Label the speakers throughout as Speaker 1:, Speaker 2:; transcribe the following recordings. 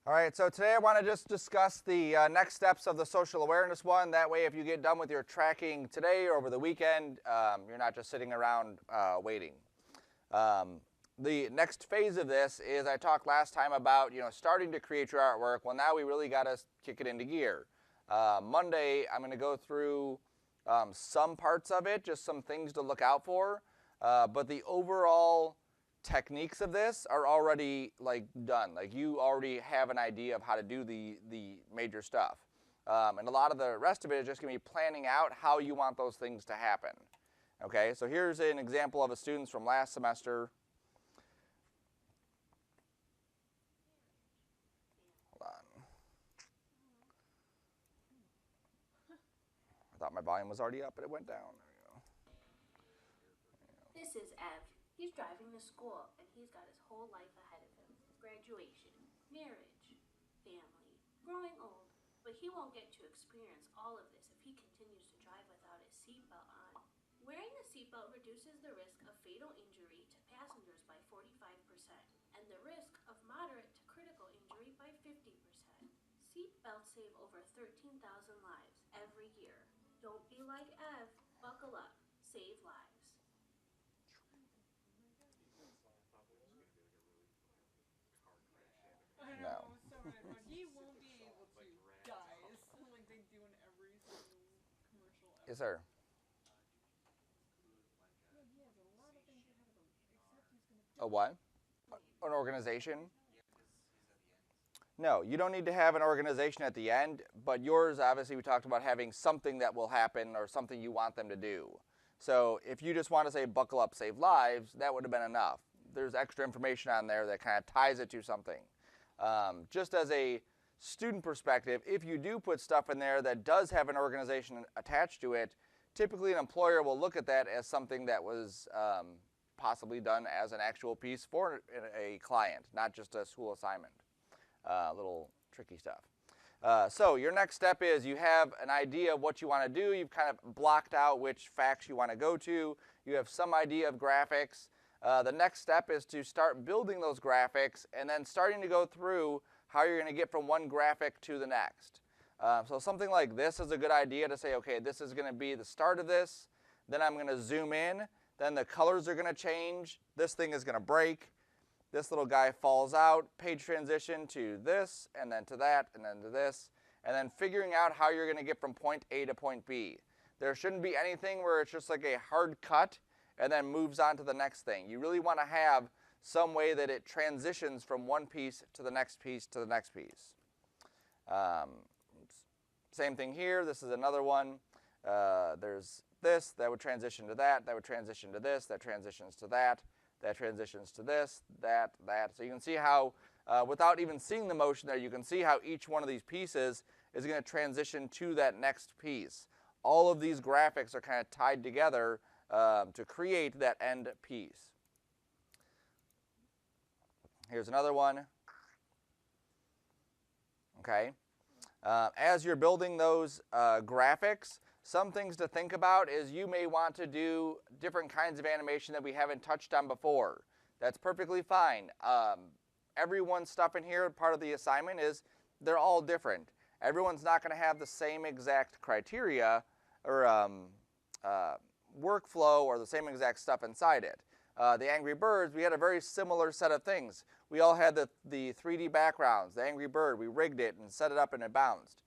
Speaker 1: All right, so today I want to just discuss the next steps of the social awareness one. That way, if you get done with your tracking today or over the weekend, you're not just sitting around waiting. Um, the next phase of this is I talked last time about starting to create your artwork. Well, now we really got to kick it into gear. Monday, I'm going to go through some parts of it, just some things to look out for. But the overall techniques of this are already like done. Like you already have an idea of how to do the major stuff. And a lot of the rest of it is just going to be planning out how you want those things to happen. Okay, so here's an example of a student from last semester. Hold on. I thought my volume was already up, but it went down. There we go.
Speaker 2: This is Ev. He's driving to school and he's got his whole life ahead of him. Graduation, marriage, family, growing old. But he won't get to experience all of this if he continues to drive without his seatbelt on. Wearing a seatbelt reduces the risk of fatal injury to passengers by 45% and the risk of moderate to critical injury by 50%. Seatbelts save over 13,000 lives every year. Don't be like Ev. Buckle up. Save lives.
Speaker 3: I
Speaker 1: No.
Speaker 3: know, so annoying. He won't be able to, guys. Like they do in every single commercial
Speaker 1: Yes,
Speaker 3: ever.
Speaker 1: sir.
Speaker 3: Yeah, he has a lot of things ahead of him, except he's gonna
Speaker 1: A
Speaker 3: do
Speaker 1: what? An organization? No, you don't need to have an organization at the end, but yours, obviously, we talked about having something that will happen or something you want them to do. So if you just want to say buckle up, save lives, that would have been enough. There's extra information on there that kind of ties it to something. Just as a student perspective, if you do put stuff in there that does have an organization attached to it, typically an employer will look at that as something that was possibly done as an actual piece for a client, not just a school assignment. Little tricky stuff. So your next step is you have an idea of what you want to do. You've kind of blocked out which facts you want to go to. You have some idea of graphics. The next step is to start building those graphics and then starting to go through how you're going to get from one graphic to the next. So something like this is a good idea to say, okay, this is going to be the start of this. Then I'm going to zoom in. Then the colors are going to change. This thing is going to break. This little guy falls out, page transition to this, and then to that, and then to this, and then figuring out how you're going to get from point A to point B. There shouldn't be anything where it's just like a hard cut and then moves on to the next thing. You really want to have some way that it transitions from one piece to the next piece to the next piece. Um, Same thing here. This is another one. There's this. That would transition to that. That would transition to this. That transitions to that. That transitions to this, that. So you can see how, without even seeing the motion there, you can see how each one of these pieces is going to transition to that next piece. All of these graphics are kind of tied together to create that end piece. Here's another one. Okay. As you're building those graphics, some things to think about is you may want to do different kinds of animation that we haven't touched on before. That's perfectly fine. Everyone's stuff in here, part of the assignment is they're all different. Everyone's not going to have the same exact criteria or workflow or the same exact stuff inside it. The Angry Birds, we had a very similar set of things. We all had the 3D backgrounds, the Angry Bird, we rigged it and set it up and it bounced.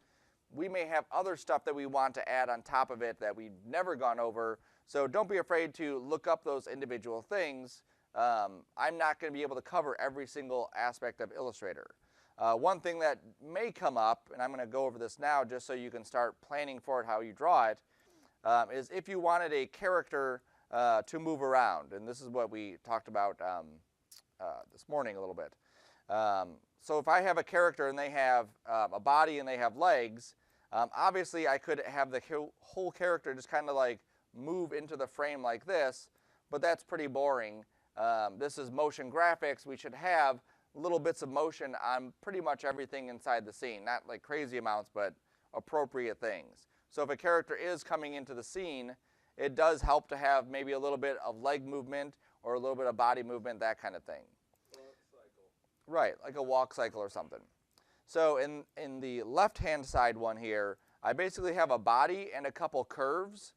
Speaker 1: We may have other stuff that we want to add on top of it that we've never gone over, so don't be afraid to look up those individual things. I'm not going to be able to cover every single aspect of Illustrator. One thing that may come up, and I'm going to go over this now just so you can start planning for it how you draw it, is if you wanted a character to move around, and this is what we talked about this morning a little bit. So if I have a character and they have a body and they have legs, obviously I could have the whole character just kind of like move into the frame like this, but that's pretty boring. This is motion graphics. We should have little bits of motion on pretty much everything inside the scene. Not like crazy amounts, but appropriate things. So if a character is coming into the scene, it does help to have maybe a little bit of leg movement or a little bit of body movement, that kind of thing.
Speaker 4: Walk cycle.
Speaker 1: Right, like a walk cycle or something. So in the left-hand side one here, I basically have a body and a couple curves.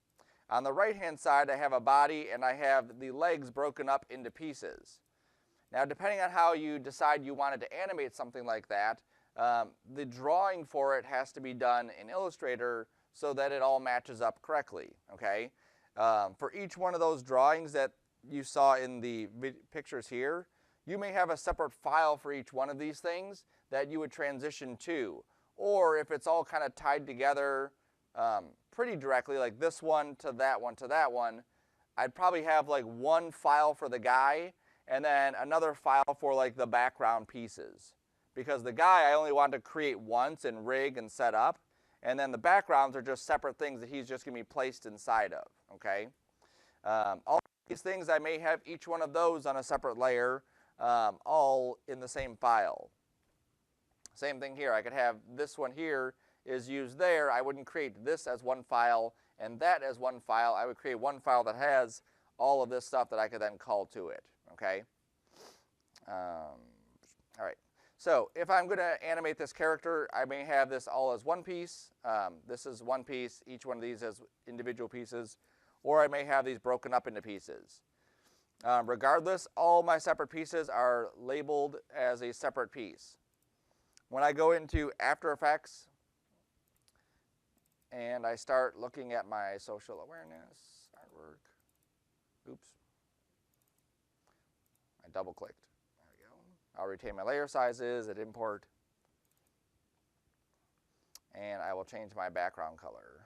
Speaker 1: On the right-hand side, I have a body and I have the legs broken up into pieces. Now, depending on how you decide you wanted to animate something like that, the drawing for it has to be done in Illustrator so that it all matches up correctly, okay? For each one of those drawings that you saw in the pictures here, you may have a separate file for each one of these things that you would transition to. Or if it's all kind of tied together pretty directly, like this one to that one to that one, I'd probably have like one file for the guy and then another file for like the background pieces. Because the guy I only want to create once and rig and set up, and then the backgrounds are just separate things that he's just going to be placed inside of, okay? All these things, I may have each one of those on a separate layer, all in the same file. Same thing here, I could have this one here is used there. I wouldn't create this as one file and that as one file. I would create one file that has all of this stuff that I could then call to it, okay? All right. So if I'm going to animate this character, I may have this all as one piece. This is one piece, each one of these as individual pieces, or I may have these broken up into pieces. Regardless, all my separate pieces are labeled as a separate piece. When I go into After Effects and I start looking at my social awareness artwork, oops, I double clicked. I'll retain my layer sizes at import, and I will change my background color.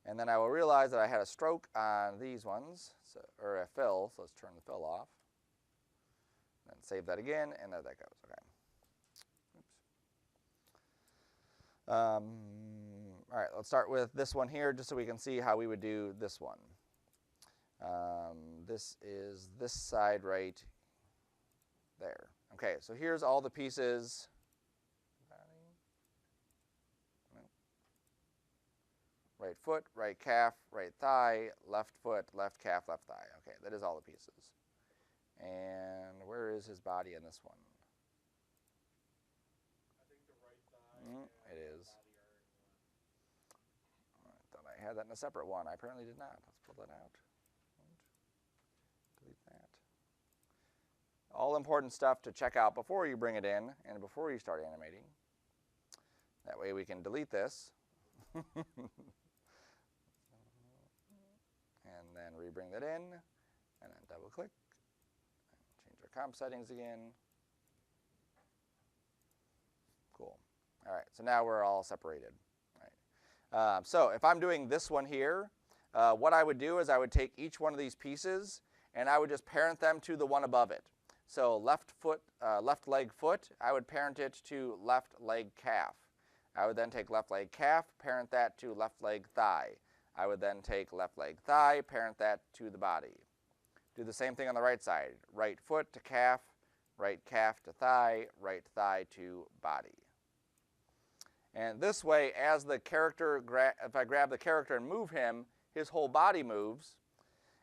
Speaker 1: And then I will realize that I had a stroke on these ones, so, or a fill, so let's turn the fill off. Then save that again, and there that goes, okay. Oops. All right, let's start with this one here, just so we can see how we would do this one. This is this side right there. Okay, so here's all the pieces. Right foot, right calf, right thigh, left foot, left calf, left thigh. Okay, that is all the pieces. And where is his body in this one?
Speaker 4: I think the right thigh.
Speaker 1: It is. I thought I had that in a separate one. I apparently did not. Let's pull that out. Delete that. All important stuff to check out before you bring it in and before you start animating. That way we can delete this. And then re-bring that in, and then double click, and change our comp settings again. Cool. All right, so now we're all separated. All right. So if I'm doing this one here, what I would do is I would take each one of these pieces and I would just parent them to the one above it. So left leg foot, I would parent it to left leg calf. I would then take left leg calf, parent that to left leg thigh. I would then take left leg thigh, parent that to the body. Do the same thing on the right side. Right foot to calf, right calf to thigh, right thigh to body. And this way, as the character, if I grab the character and move him, his whole body moves.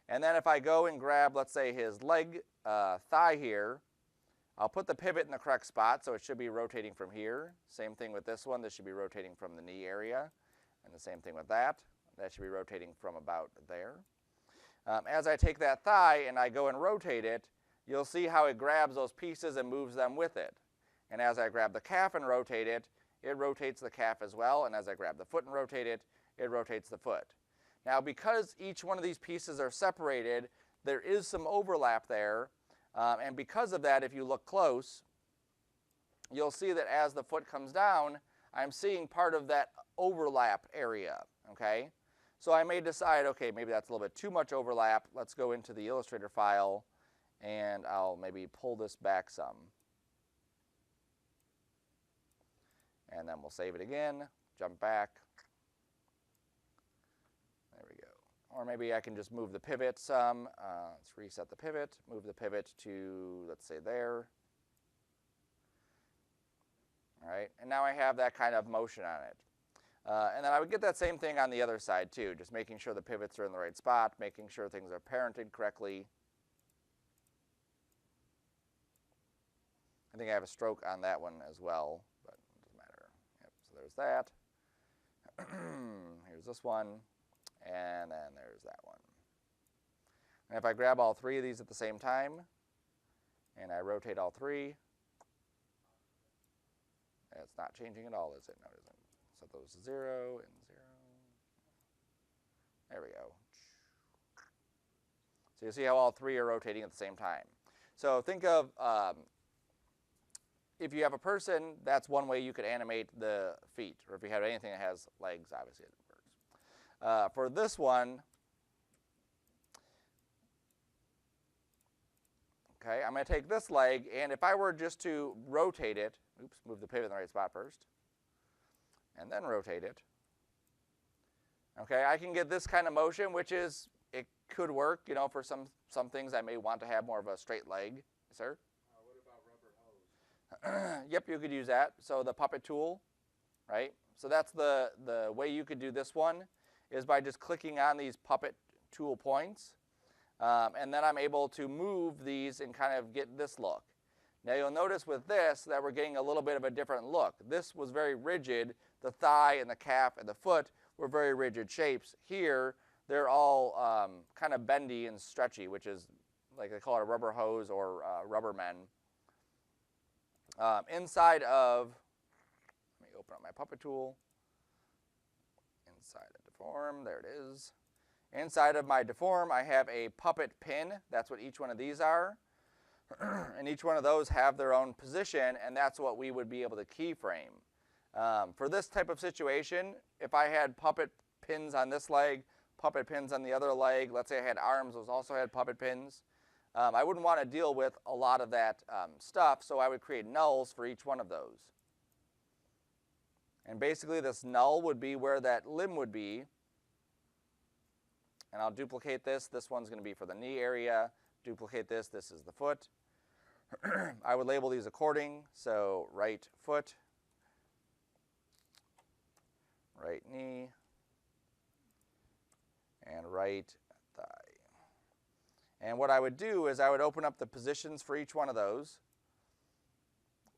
Speaker 1: And then if I go and grab, let's say, his leg, thigh here, I'll put the pivot in the correct spot, so it should be rotating from here. Same thing with this one. This should be rotating from the knee area. And the same thing with that. That should be rotating from about there. As I take that thigh and I go and rotate it, you'll see how it grabs those pieces and moves them with it. And as I grab the calf and rotate it, it rotates the calf as well. And as I grab the foot and rotate it, it rotates the foot. Now, because each one of these pieces are separated, there is some overlap there. And because of that, if you look close, you'll see that as the foot comes down, I'm seeing part of that overlap area, okay? So I may decide, okay, maybe that's a little bit too much overlap. Let's go into the Illustrator file, and I'll maybe pull this back some. And then we'll save it again, jump back. There we go. Or maybe I can just move the pivot some. Let's reset the pivot, move the pivot to, let's say, there. All right, and now I have that kind of motion on it. And then I would get that same thing on the other side too, just making sure the pivots are in the right spot, making sure things are parented correctly. I think I have a stroke on that one as well, but it doesn't matter. Yep, so there's that. Here's this one, and then there's that one. And if I grab all three of these at the same time, and I rotate all three, it's not changing at all, is it? No, it isn't. Set those to 0 and 0. There we go. So you see how all three are rotating at the same time. So think of, if you have a person, that's one way you could animate the feet. Or if you have anything that has legs, obviously it works. For this one, okay, I'm going to take this leg, and if I were just to rotate it, oops, move the pivot in the right spot first, and then rotate it, okay, I can get this kind of motion, which is, it could work, you know, for some things I may want to have more of a straight leg. Yes, sir?
Speaker 4: What about rubber hose?
Speaker 1: Yep, you could use that. So the puppet tool, right? So that's the way you could do this one, is by just clicking on these puppet tool points. And then I'm able to move these and kind of get this look. Now you'll notice with this that we're getting a little bit of a different look. This was very rigid. The thigh and the calf and the foot were very rigid shapes. Here, they're all kind of bendy and stretchy, which is, like they call it a rubber hose or rubber men. Inside of, let me open up my puppet tool. Inside of deform, there it is. Inside of my deform, I have a puppet pin. That's what each one of these are. And each one of those have their own position, and that's what we would be able to keyframe. For this type of situation, if I had puppet pins on this leg, puppet pins on the other leg, let's say I had arms, those also had puppet pins, I wouldn't want to deal with a lot of that stuff, so I would create nulls for each one of those. And basically this null would be where that limb would be. And I'll duplicate this. This one's going to be for the knee area. Duplicate this. This is the foot. I would label these according. So right foot, right knee, and right thigh. And what I would do is I would open up the positions for each one of those,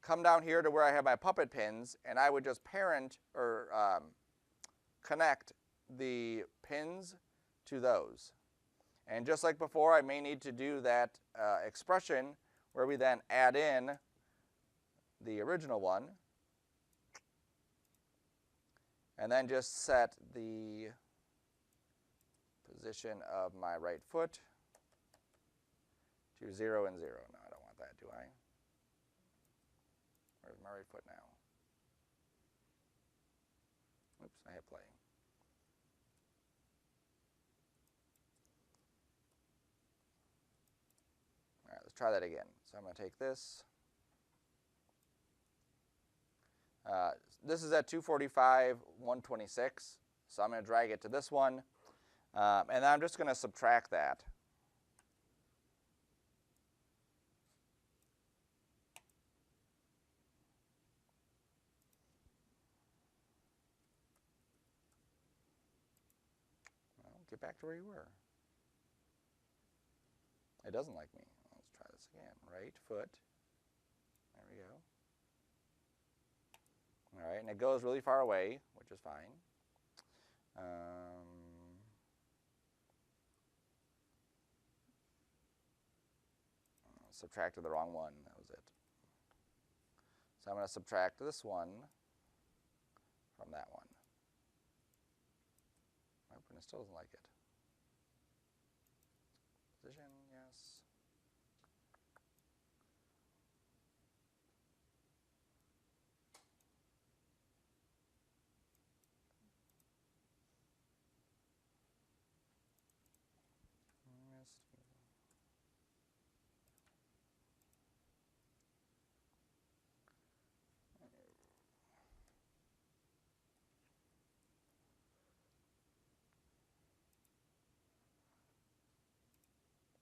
Speaker 1: come down here to where I have my puppet pins, and I would just parent or connect the pins to those. And just like before, I may need to do that expression where we then add in the original one, and then just set the position of my right foot to 0 and 0. No, I don't want that, do I? Where's my right foot now? Oops, I hit play. All right, let's try that again. So I'm going to take this. This is at 245, 126. So I'm going to drag it to this one. And I'm just going to subtract that. Well, get back to where you were. It doesn't like me. Let's try this again. Right foot. There we go. All right, and it goes really far away, which is fine. Subtracted the wrong one. That was it. So I'm going to subtract this one from that one. Nope, and it still doesn't like it. Position, yes.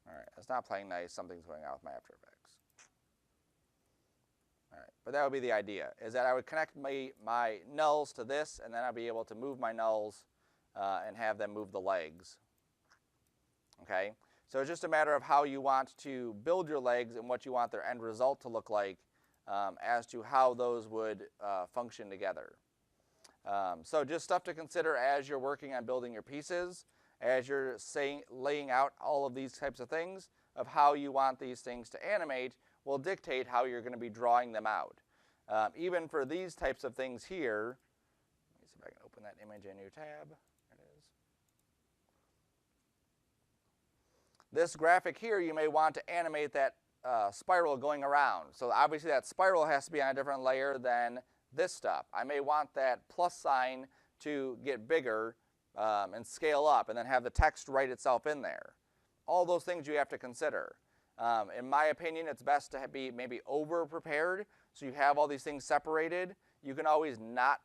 Speaker 1: All right, it's not playing nice. Something's going on with my After Effects. All right, but that would be the idea, is that I would connect my nulls to this, and then I'd be able to move my nulls and have them move the legs. Okay, so it's just a matter of how you want to build your legs and what you want their end result to look like as to how those would function together. So just stuff to consider as you're working on building your pieces, as you're laying out all of these types of things, of how you want these things to animate will dictate how you're going to be drawing them out. Even for these types of things here, let me see if I can open that image in a new tab. There it is. This graphic here, you may want to animate that spiral going around. So obviously that spiral has to be on a different layer than this stuff. I may want that plus sign to get bigger and scale up and then have the text write itself in there. All those things you have to consider. In my opinion, it's best to be maybe over-prepared so you have all these things separated. You can always not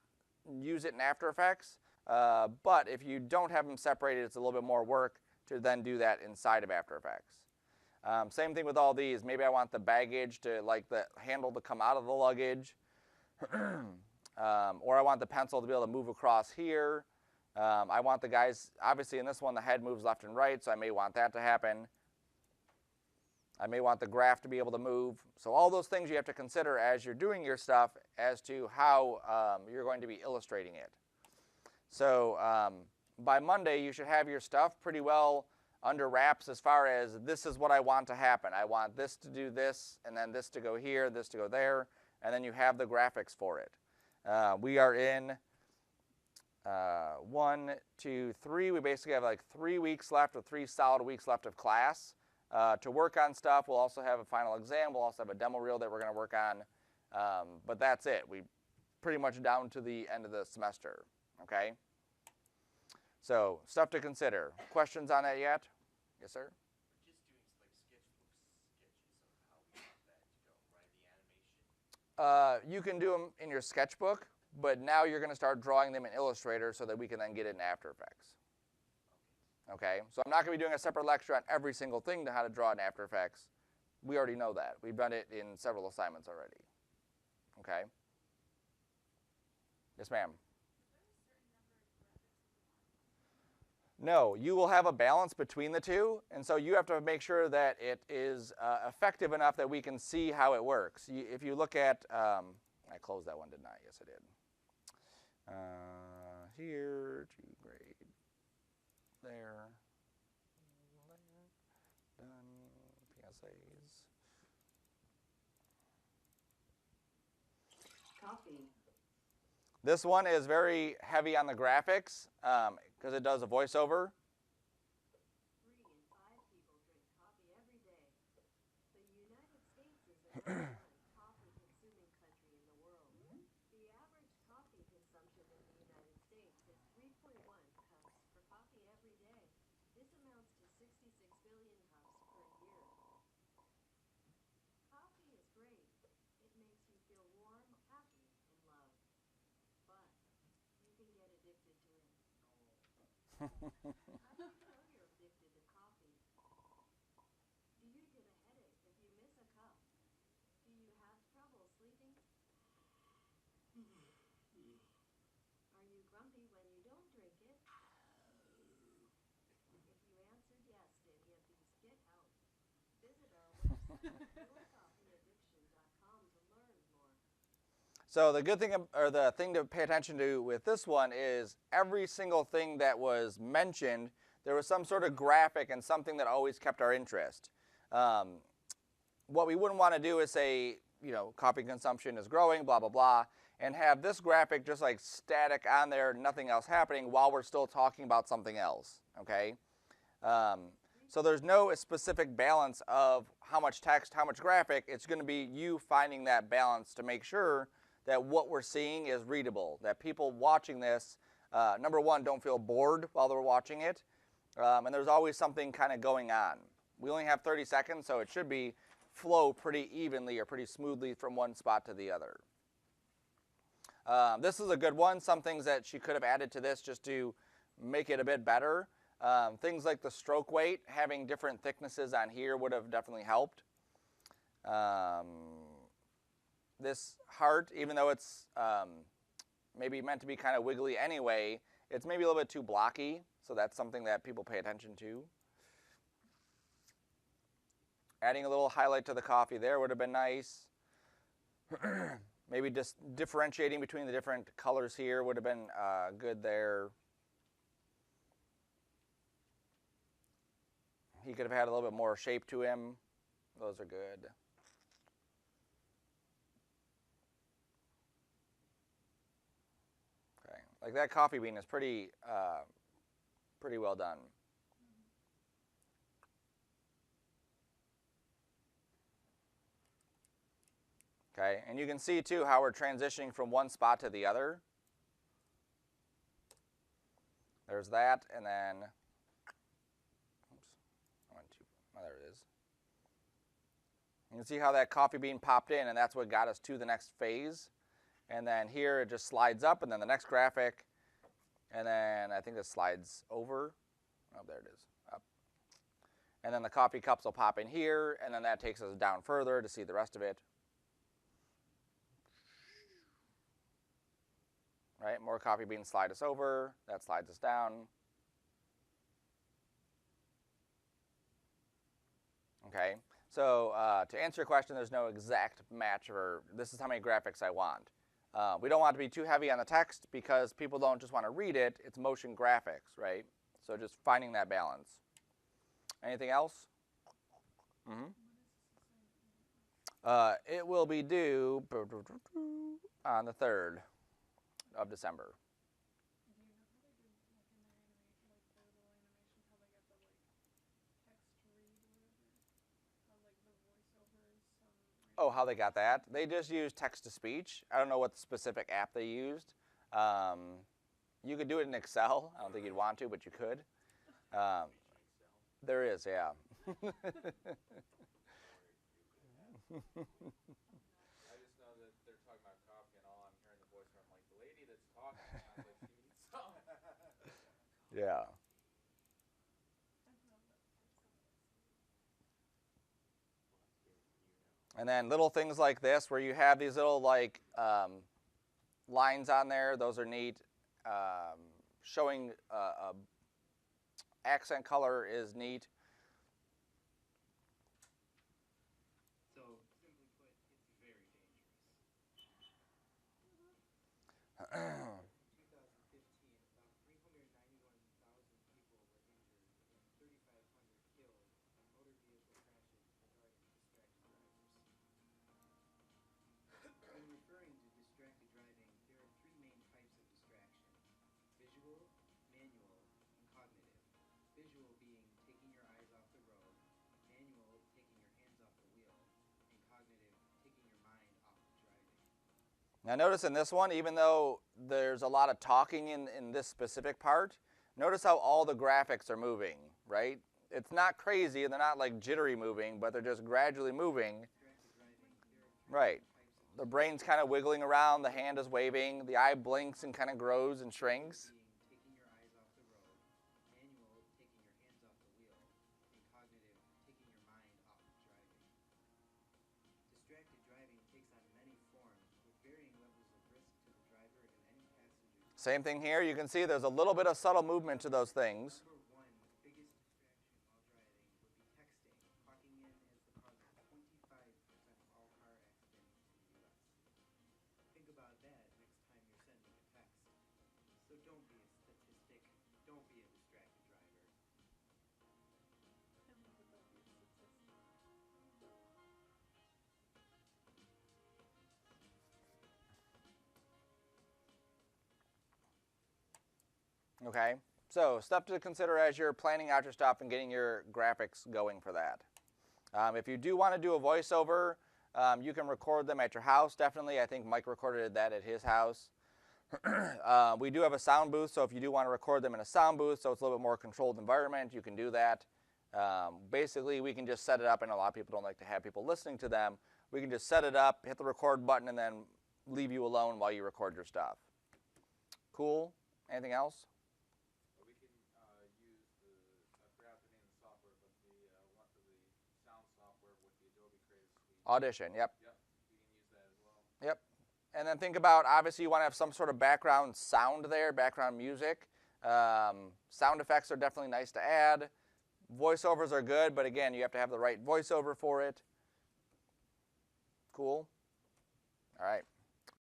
Speaker 1: use it in After Effects, but if you don't have them separated, it's a little bit more work to then do that inside of After Effects. Same thing with all these. Maybe I want the baggage to, like the handle to come out of the luggage, or I want the pencil to be able to move across here. I want the guys, obviously in this one the head moves left and right, so I may want that to happen. I may want the graph to be able to move. So all those things you have to consider as you're doing your stuff as to how you're going to be illustrating it. So by Monday you should have your stuff pretty well under wraps as far as this is what I want to happen. I want this to do this, and then this to go here, this to go there, and then you have the graphics for it. We are in 1, 2, 3. We basically have like 3 weeks left, or 3 solid weeks left of class to work on stuff. We'll also have a final exam. We'll also have a demo reel that we're going to work on. But that's it. We pretty much down to the end of the semester. Okay? So stuff to consider. Questions on that yet? Yes, sir?
Speaker 4: We're just doing like sketches of how we want that to go, right? The animation.
Speaker 1: You can do them in your sketchbook, but now you're going to start drawing them in Illustrator so that we can then get it in After Effects. Okay, so I'm not going to be doing a separate lecture on every single thing to how to draw in After Effects. We already know that. We've done it in several assignments already. Okay? Yes, ma'am. No, you will have a balance between the two, and so you have to make sure that it is effective enough that we can see how it works. If you look at, I closed that one, didn't I? Yes, I did. Here, to grade. There. Done. PSAs.
Speaker 3: Copy.
Speaker 1: This one is very heavy on the graphics because it does a voiceover.
Speaker 5: 3 in 5 people drink coffee every day. The United States is the #1 coffee-consuming country in the world. The average coffee consumption in the United States is 3.1 cups for coffee every day. This amounts to 66 billion cups per year. Coffee is great. It makes you feel warm, happy, and loved. But you can get addicted to it. How do you know you're addicted to coffee? Do you get a headache if you miss a cup? Do you have trouble sleeping? Are you grumpy when you don't drink it? If you answered yes to any of these, get help. Visit our website, yourcoffeeaddiction.com, to learn more.
Speaker 1: So the good thing, or the thing to pay attention to with this one is every single thing that was mentioned, there was some sort of graphic and something that always kept our interest. What we wouldn't want to do is say, you know, coffee consumption is growing, blah, blah, blah, and have this graphic just like static on there, nothing else happening while we're still talking about something else, okay? So there's no specific balance of how much text, how much graphic. It's going to be you finding that balance to make sure that what we're seeing is readable, that people watching this, number one, don't feel bored while they're watching it, and there's always something kind of going on. We only have 30 seconds, so it should be flow pretty evenly or pretty smoothly from one spot to the other. This is a good one. Some things that she could have added to this just to make it a bit better. Things like the stroke weight, having different thicknesses on here would have definitely helped. This heart, even though it's maybe meant to be kind of wiggly anyway, it's maybe a little bit too blocky, so that's something that people pay attention to. Adding a little highlight to the coffee there would have been nice. Maybe just differentiating between the different colors here would have been good there. He could have had a little bit more shape to him. Those are good. Okay, like that coffee bean is pretty well done. Okay, and you can see too how we're transitioning from one spot to the other. There's that, and then, oops, I went too, oh, there it is. You can see how that coffee bean popped in, and that's what got us to the next phase. And then here it just slides up, and then the next graphic, and then I think this slides over. Oh, there it is, up. And then the coffee cups will pop in here, and then that takes us down further to see the rest of it. Right, more coffee beans slide us over, that slides us down. Okay, so to answer your question, there's no exact match, or this is how many graphics I want. We don't want it to be too heavy on the text because people don't just want to read it, it's motion graphics, right? So just finding that balance. Anything else? It will be due on the 3rd of December.
Speaker 3: Do you know how they did like in their animation, like their little animation, how they got the like text read or whatever? How like the voiceovers,
Speaker 1: Oh, how they got that? They just used text to speech. I don't know what specific app they used. You could do it in Excel. I don't think you'd want to, but you could. There is, yeah.
Speaker 4: I just know that they're talking about coffee and all I'm hearing the voice where I'm like, the lady that's talking sounds like she needs some.
Speaker 1: Yeah. And then little things like this where you have these little like lines on there, those are neat. Showing accent color is neat.
Speaker 6: So, simply put, it's very dangerous. In 2015, about 391,000 people were injured and 3,500 killed in motor vehicle crashes regarding distracted drivers. When referring to distracted driving, there are three main types of distraction: visual, manual, and cognitive. Visual being taking your eyes off the road, manual taking your hands off the wheel, and cognitive taking your mind off of driving.
Speaker 1: Now notice in this one, even though there's a lot of talking in this specific part, notice how all the graphics are moving, right? It's not crazy, and they're not like jittery moving, but they're just gradually moving.
Speaker 6: Distracted driving, there are three
Speaker 1: Right.
Speaker 6: types of
Speaker 1: The brain's kind of wiggling around, the hand is waving, the eye blinks and kind of grows and shrinks.
Speaker 6: being taking your eyes off the road, manual taking your hands off the wheel, and cognitive taking your mind off of driving. Distracted driving takes on many forms with varying levels of risk to the driver and any passengers.
Speaker 1: Same thing here. You can see there's a little bit of subtle movement to those things.
Speaker 6: Number one biggest distraction while driving would be texting, clocking in as the cause of 25% of all car accidents in the U.S. Think about that next time you're sending a text. So don't be a statistic, don't be a distracted driver.
Speaker 1: Okay, so stuff to consider as you're planning out your stuff and getting your graphics going for that. If you do want to do a voiceover, you can record them at your house, definitely. I think Mike recorded that at his house. We do have a sound booth, so if you do want to record them in a sound booth, so it's a little bit more controlled environment, you can do that. Basically, we can just set it up, and a lot of people don't like to have people listening to them. We can just set it up, hit the record button, and then leave you alone while you record your stuff. Cool? Anything else?
Speaker 4: But we can use the, I forgot the name of the software, but the sound software with the Adobe Creative Suite.
Speaker 1: Audition, yep.
Speaker 4: Yep, we can use that as well.
Speaker 1: Yep. And then think about, obviously, you want to have some sort of background sound there, background music. Sound effects are definitely nice to add. Voiceovers are good, but again, you have to have the right voiceover for it. Cool.